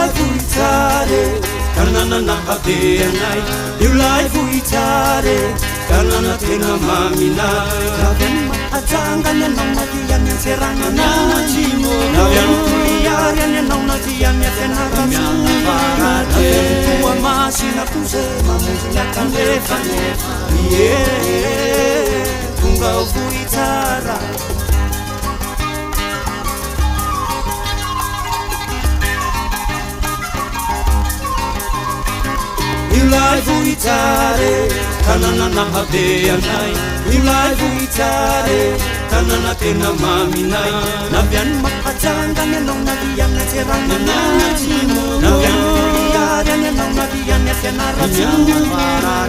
Iulai vuitare kanana habeanay Iulai vuitare kanana tena maminay Navian mahajangany anao naviany anseranana Navian kuliary any anao naviany afianarana Navian toa masina koze mamonjy miakanefany Tonga ho vohitsara Iulai vuitare kanana habeanay Iulai vuitare kanana tena maminay Navian mahajangany anao naviany anseranana Navian kuliary any anao naviany afianarana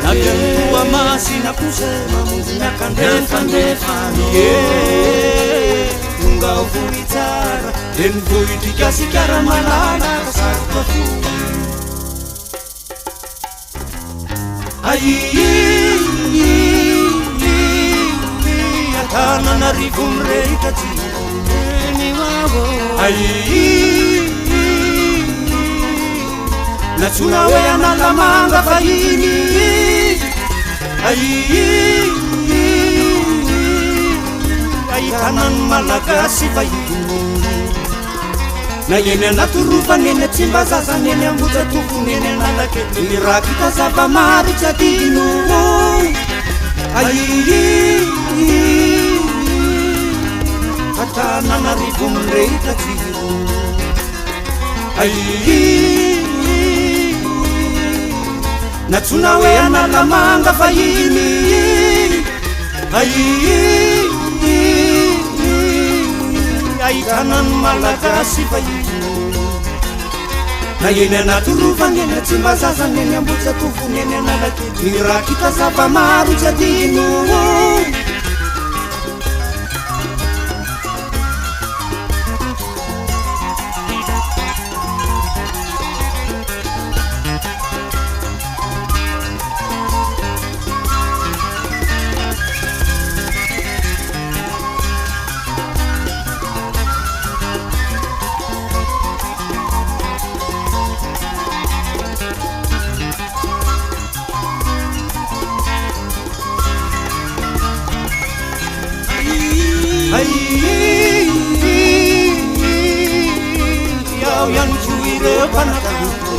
Navian toa masina koze mamonjy miakandefany Tonga ho vohitsara Eny vohitrika sikara malalaka sarotra fo Antananarivo mirehitra natsona hoe analamanga vahiny ahitanany malagasy vahiny na eny anatorofany eny atsimbazazany eny ambojatofony eny analakely mirakita zava-maro tsy adino Antananarivo mirehitra jiro natsona hoe analamanga vahiny ahitanany malagasy vahiny na eny anatorofany eny atsimbazazany eny ambojatofony eny analakely mirakita zava-maro tsy adino Yaw yan chuire panakante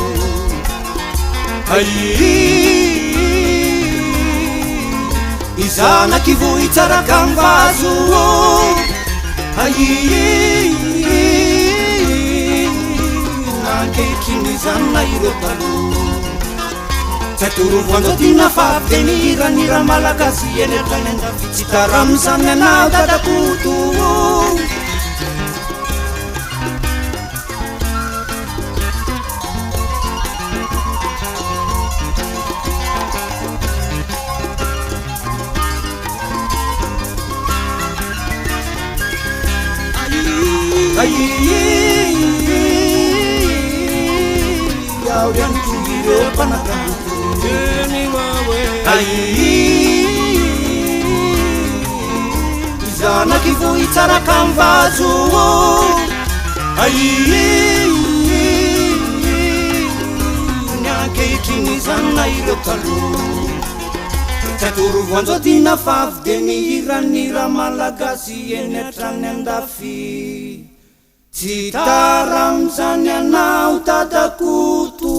Izana kivuitsara kamvazo Nankekiny izana ireo taloha Tsatorovoanjo tina fafitenira malagasy eny atrany andafy Tsy taramizany anao dadakoto Yaw yan chuire panakante Izana kivuitsara kamvazo Nyankehitriny izana ireo taloha Tsatorovoanjo tina fafitenira malagasy eny atrany andafy Tsy taramizany anao dadakoto